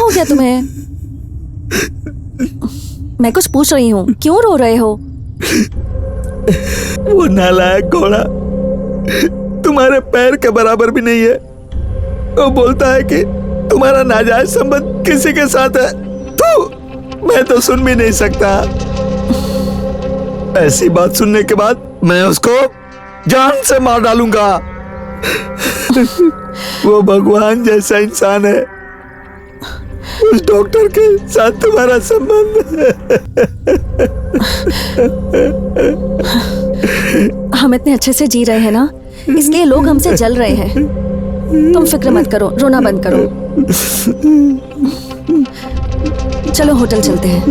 हो गया तुम्हें? मैं कुछ पूछ रही हूँ, क्यों रो रहे हो? वो नालायक घोड़ा तुम्हारे पैर के बराबर भी नहीं है। वो बोलता है कि तुम्हारा नाजायज संबंध किसी के साथ है। मैं तो सुन भी नहीं सकता। ऐसी बात सुनने के बाद मैं उसको जान से मार डालूंगा। वो भगवान जैसा इंसान है। उस डॉक्टर के साथ तुम्हारा संबंध। हम इतने अच्छे से जी रहे हैं ना, इसलिए लोग हमसे जल रहे हैं। तुम फिक्र मत करो, रोना बंद करो। चलो होटल चलते हैं।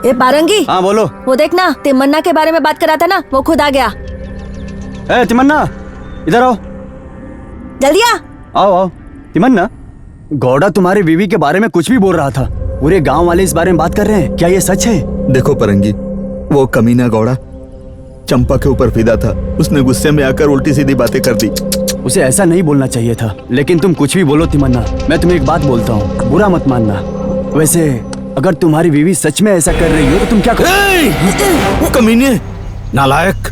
ए पारंगी। हाँ बोलो। वो देखना, तिमन्ना के बारे में बात कर रहा था ना, वो खुद आ गया। ए तिमन्ना, इधर आओ। जल्दी आ। आओ आओ। तिमन्ना, गौड़ा तुम्हारी बीवी के बारे में कुछ भी बोल रहा था। पूरे गांव वाले इस बारे में बात कर रहे हैं, क्या ये सच है? देखो परंगी, वो कमीना गौड़ा चंपा के ऊपर फिदा था। उसने गुस्से में आकर उल्टी सीधी बातें कर दी। उसे ऐसा नहीं बोलना चाहिए था, लेकिन तुम कुछ भी बोलो तिमन्ना, मैं तुम्हें एक बात बोलता हूँ, बुरा मत मानना। वैसे अगर तुम्हारी बीवी सच में ऐसा कर रही हो तो तुम क्या करोगे? कमीने, नालायक।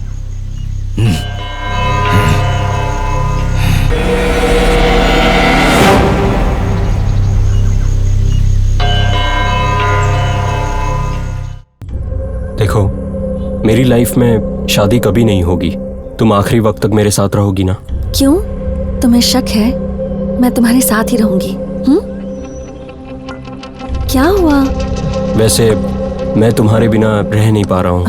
देखो, मेरी लाइफ में शादी कभी नहीं होगी। तुम आखिरी वक्त तक मेरे साथ रहोगी ना? क्यों? तुम्हें शक है? मैं तुम्हारे साथ ही रहूंगी। क्या हुआ? वैसे मैं तुम्हारे बिना रह नहीं पा रहा हूँ।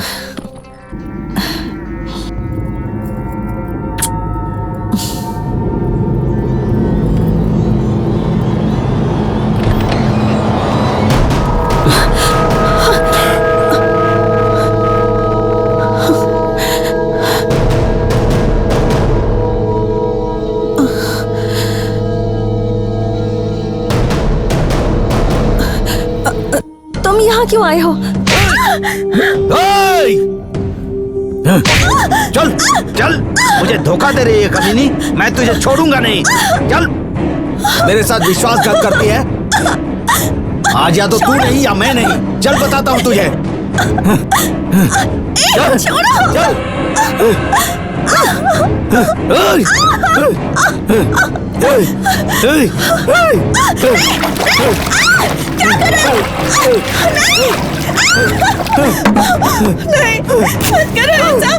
क्यों आए हो? चल चल, मुझे धोखा दे रही है कमीनी, मैं तुझे छोड़ूंगा नहीं। चल, मेरे साथ विश्वासघात करती है। आज या तो तू नहीं या मैं नहीं। चल बताता हूँ तुझे। चल चल। नहीं, मत करो ऐसा।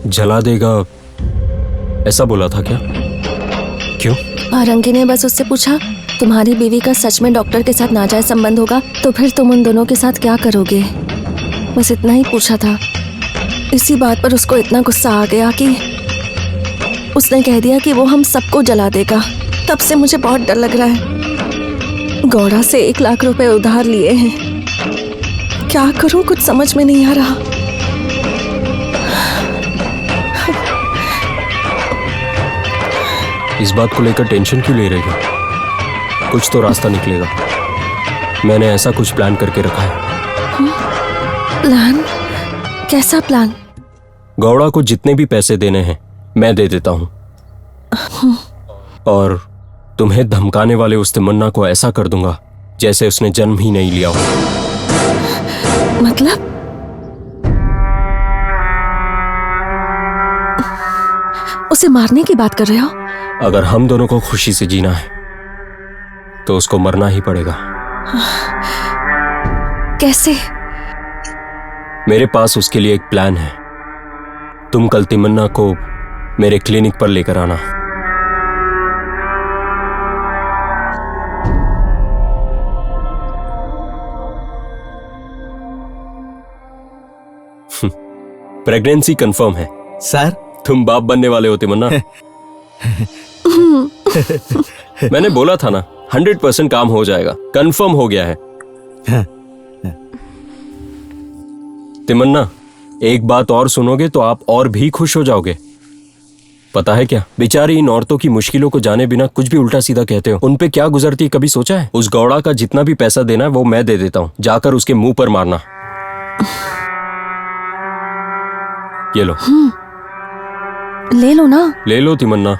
जला देगा ऐसा बोला था क्या? क्यों? पारंगी ने बस उससे पूछा, तुम्हारी बीवी का सच में डॉक्टर के साथ नाजायज संबंध होगा तो फिर तुम उन दोनों के साथ क्या करोगे? बस इतना ही पूछा था। इसी बात पर उसको इतना गुस्सा आ गया कि उसने कह दिया कि वो हम सबको जला देगा। तब से मुझे बहुत डर लग रहा है। गौड़ा से 1 लाख रुपए उधार लिए हैं। क्या करूं, कुछ समझ में नहीं आ रहा। इस बात को लेकर टेंशन क्यों ले रही हो? कुछ तो रास्ता निकलेगा। मैंने ऐसा कुछ प्लान करके रखा है। प्लान? कैसा प्लान? गौड़ा को जितने भी पैसे देने हैं मैं दे देता हूं, और तुम्हें धमकाने वाले उस तिमन्ना को ऐसा कर दूंगा जैसे उसने जन्म ही नहीं लिया हो। मतलब? उसे मारने की बात कर रहे हो? अगर हम दोनों को खुशी से जीना है तो उसको मरना ही पड़ेगा। कैसे? मेरे पास उसके लिए एक प्लान है। तुम कल तिमन्ना को मेरे क्लिनिक पर लेकर आना। प्रेगनेंसी कंफर्म है। सर, तुम बाप बनने वाले हो तिमन्ना। मैंने बोला था ना, 100% काम हो जाएगा। कंफर्म हो गया है। तिमन्ना, एक बात और सुनोगे तो आप और भी खुश हो जाओगे। पता है क्या, बेचारी इन औरतों की मुश्किलों को जाने बिना कुछ भी उल्टा सीधा कहते हो। उन पे क्या गुजरती है कभी सोचा है? उस गौड़ा का जितना भी पैसा देना है वो मैं दे देता हूँ, जाकर उसके मुंह पर मारना। ये लो। ले लो ना। ले लो तिमन्ना।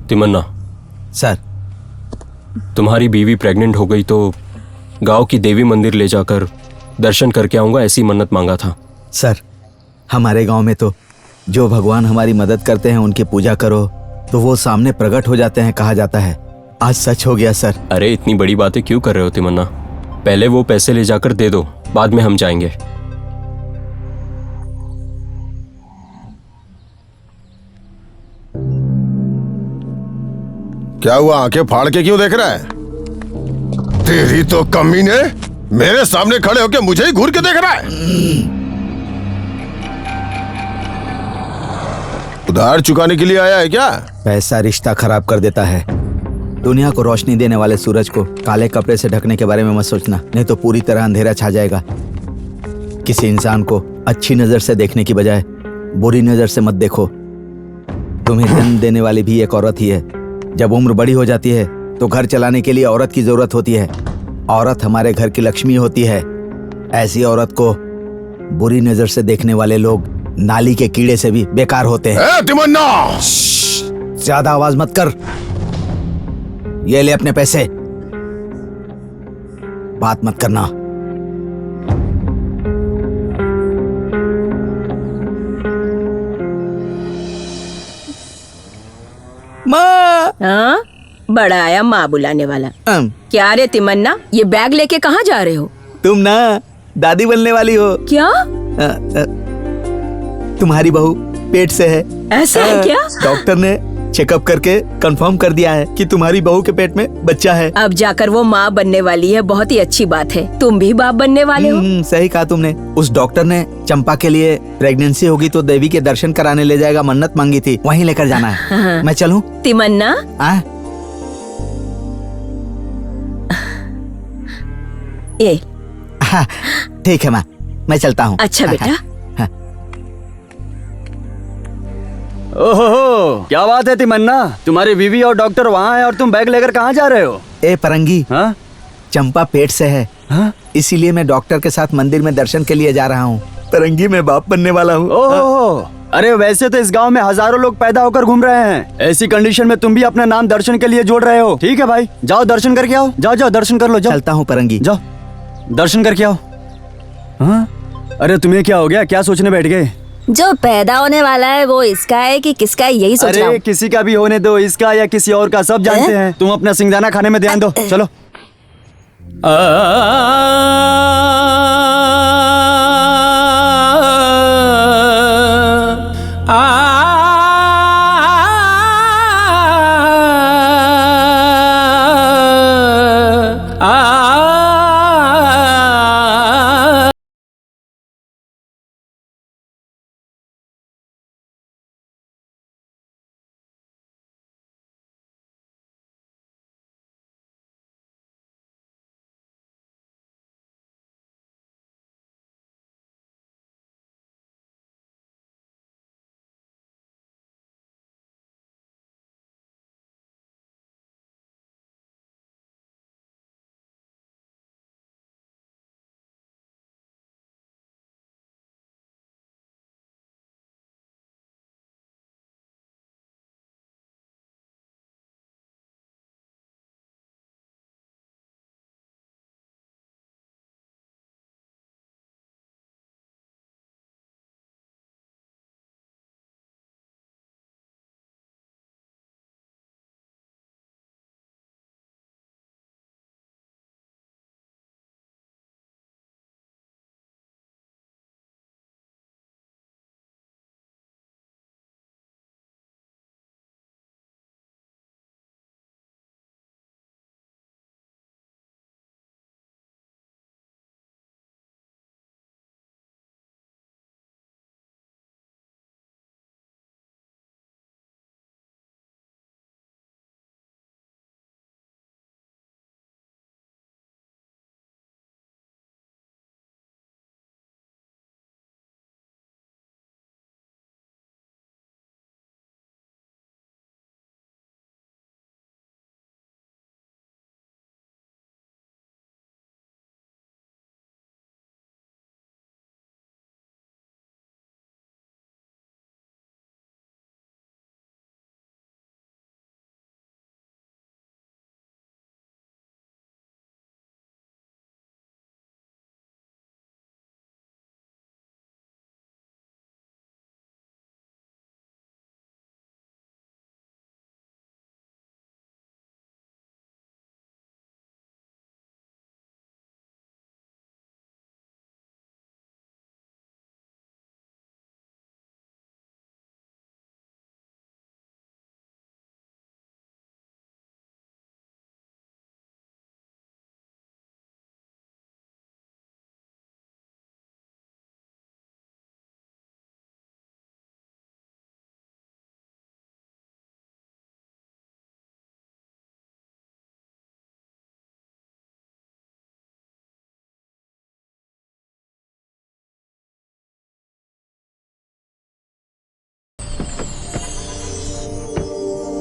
तिमन्ना, सर। तुम्हारी बीवी प्रेग्नेंट हो गई तो गांव की देवी मंदिर ले जाकर दर्शन करके आऊंगा, ऐसी मन्नत मांगा था। सर, हमारे गांव में तो जो भगवान हमारी मदद करते हैं उनकी पूजा करो तो वो सामने प्रकट हो जाते हैं कहा जाता है। आज सच हो गया सर। अरे इतनी बड़ी बातें क्यों कर रहे हो तिमन्ना? पहले वो पैसे ले जाकर दे दो, बाद में हम जाएंगे। क्या हुआ, आंखें फाड़ के क्यों देख रहा है? तेरी तो कमीने, मेरे सामने खड़े होके मुझे ही घूर के देख रहा है। उधार चुकाने के लिए आया है क्या? पैसा रिश्ता खराब कर देता है। दुनिया को रोशनी देने वाले सूरज को काले कपड़े से ढकने के बारे में मत सोचना, नहीं तो पूरी तरह अंधेरा छा जाएगा। किसी इंसान को अच्छी नजर से देखने की बजाय बुरी नजर से मत देखो। तुम्हें जन्म देने वाली भी एक औरत ही है। जब उम्र बड़ी हो जाती है तो घर चलाने के लिए औरत की जरूरत होती है। औरत हमारे घर की लक्ष्मी होती है। ऐसी औरत को बुरी नजर से देखने वाले लोग नाली के कीड़े से भी बेकार होते हैं। तिमन्ना, ज्यादा आवाज मत कर। ये ले अपने पैसे, बात मत करना। माँ। हाँ, बड़ा आया माँ बुलाने वाला। अम, क्या रे तिमन्ना, ये बैग लेके कहाँ जा रहे हो? तुम ना दादी बनने वाली हो। क्या? तुम्हारी बहू पेट से है। ऐसा है क्या? डॉक्टर ने चेकअप करके कंफर्म कर दिया है कि तुम्हारी बहू के पेट में बच्चा है। अब जाकर वो माँ बनने वाली है, बहुत ही अच्छी बात है। तुम भी बाप बनने वाले हो। सही कहा तुमने। उस डॉक्टर ने चंपा के लिए प्रेगनेंसी होगी तो देवी के दर्शन कराने ले जाएगा, मन्नत मांगी थी, वहीं लेकर जाना है। हाँ। मैं चलूं? तिमन्ना, ये ठीक है माँ, मैं चलता हूँ। अच्छा बेटा। ओहो, क्या बात है तिमन्ना, तुम्हारी बीवी और डॉक्टर वहाँ है और तुम बैग लेकर कहाँ जा रहे हो? ए परंगी, हाँ? चंपा पेट से है। हाँ? इसीलिए मैं डॉक्टर के साथ मंदिर में दर्शन के लिए जा रहा हूँ। परंगी, मैं बाप बनने वाला हूँ। ओहो, अरे वैसे तो इस गांव में हजारों लोग पैदा होकर घूम रहे हैं। ऐसी कंडीशन में तुम भी अपना नाम दर्शन के लिए जोड़ रहे हो। ठीक है भाई, जाओ दर्शन करके आओ। जाओ जाओ दर्शन कर लो, जाओ। चलता हूँ परंगी। जाओ दर्शन करके आओ। हाँ? अरे तुम्हें क्या हो गया, क्या सोचने बैठ गए? जो पैदा होने वाला है वो इसका है कि किसका है, यही सोच रहा अरे हूँ। किसी का भी होने दो, इसका या किसी और का, सब जानते हैं। तुम अपना सिंगदाना खाने में ध्यान दो, चलो।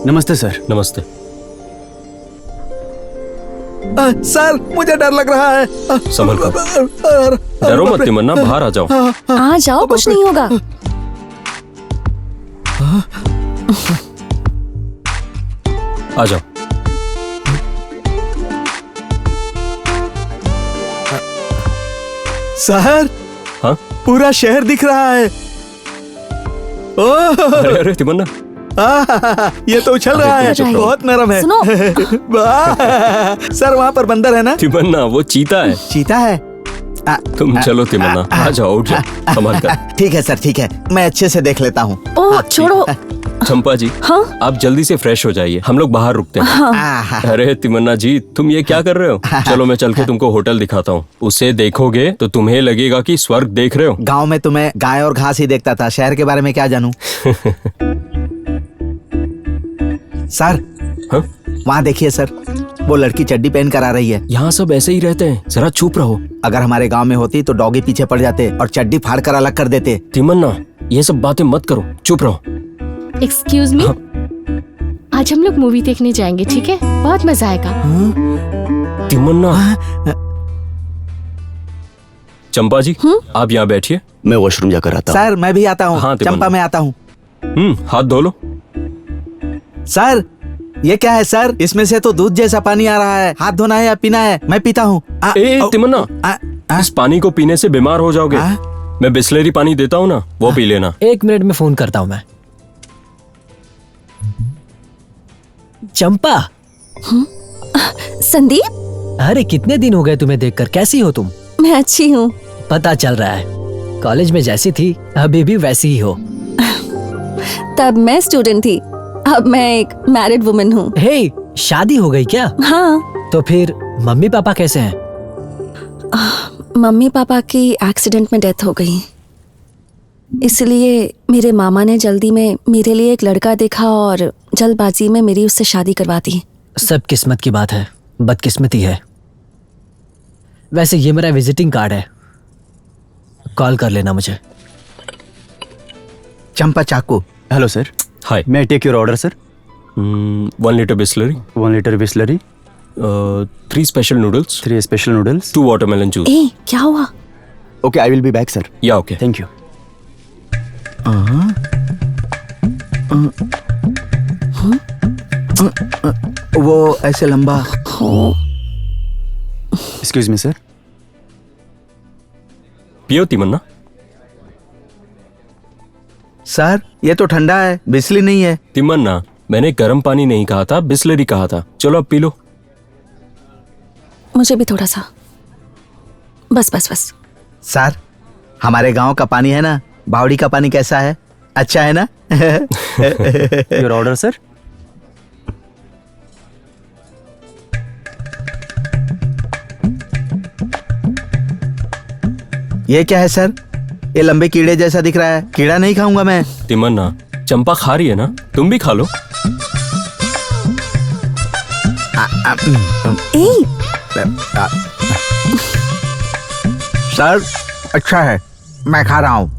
नमस्ते सर। नमस्ते। सर मुझे डर लग रहा है। संभल कर। डरो मत तिमन्ना, बाहर आ जाओ। आ जाओ, कुछ नहीं होगा। आ जाओ। सर हाँ? पूरा शहर दिख रहा है। ओह अरे अरे तिमन्ना, ये तो उछल रहा है, जाइए। बहुत नरम है। सुनो। वाह! सर वहाँ पर बंदर है ना? तिमन्ना वो चीता है। चीता है। तुम चलो तिमन्ना, आ जाओ, उठ जाओ, संभल कर। ठीक है सर, ठीक है, मैं अच्छे से देख लेता हूँ। ओह छोड़ो। चंपा जी, हाँ? आप जल्दी से फ्रेश हो जाइए, हम लोग बाहर रुकते हैं। अरे तिमन्ना जी, तुम ये क्या कर रहे हो? चलो मैं चल के तुमको होटल दिखाता हूँ। उसे देखोगे तो तुम्हें लगेगा कि स्वर्ग देख रहे हो। गांव में तुम्हें गाय और घास ही देखता था, शहर के बारे में क्या जानूं। सर हाँ? वहाँ देखिए सर, वो लड़की चड्डी पहन कर आ रही है। यहाँ सब ऐसे ही रहते हैं, जरा चुप रहो। अगर हमारे गांव में होती तो डॉगी पीछे पड़ जाते और चड्डी फाड़ कर अलग कर देते। तिमन्ना ये सब बातें मत करो, चुप रहो। एक्सक्यूज मी, आज हम लोग मूवी देखने जाएंगे, ठीक है? बहुत मजा आएगा। तिमन्ना। चंपा जी, आप यहाँ बैठिए। मैं वॉशरूम जाकर आता हूँ। सर मैं भी आता हूँ। हाँ, तिमन्ना। चंपा मैं आता हूँ। हाथ धो लो। सर ये क्या है सर? इसमें से तो दूध जैसा पानी आ रहा है। हाथ धोना है या पीना है? मैं पीता हूँ। तिमन्ना, इस पानी को पीने से बीमार हो जाओगे। मैं बिस्लेरी पानी देता हूँ ना, वो पी लेना। 1 मिनट में फोन करता हूँ मैं। चंपा। संदीप, अरे कितने दिन हो गए तुम्हें देखकर, कैसी हो तुम? मैं अच्छी हूँ। पता चल रहा है, कॉलेज में जैसी थी अभी भी वैसी ही हो। तब मैं स्टूडेंट थी, अब मैं एक मैरिड वुमन हूँ। हे, शादी हो गई क्या? हाँ। तो फिर मम्मी पापा कैसे हैं? मम्मी पापा की एक्सीडेंट में डेथ हो गई, इसलिए मेरे मामा ने जल्दी में मेरे लिए एक लड़का देखा और जल्दबाजी में मेरी उससे शादी करवा दी। सब किस्मत की बात है, बदकिस्मती है। वैसे ये मेरा विजिटिंग कार्ड है, कॉल कर लेना मुझे। चंपा चाकू। Hello sir. हाय। मैं take your order sir. 1 litre Bisleri, 1 litre Bisleri, 3 special noodles, 3 special noodles. 2 watermelon juice. ए, क्या हुआ? Okay, I will be back sir. Yeah okay. Thank you. वो ऐसे लंबा। Excuse me sir. पियो तिमन्ना। सर ये तो ठंडा है, बिस्ली नहीं है। तिमन्ना, मैंने गर्म पानी नहीं कहा था, बिस्लरी कहा था। चलो अब पी लो। मुझे भी थोड़ा सा। बस बस बस। सर हमारे गांव का पानी है ना, बावड़ी का पानी कैसा है? अच्छा है ना? Your order sir. ये क्या है सर? ये लंबे कीड़े जैसा दिख रहा है। कीड़ा नहीं खाऊंगा मैं। तिमन्ना, चंपा खा रही है ना, तुम भी खा लो। ए, सर अच्छा है, मैं खा रहा हूँ।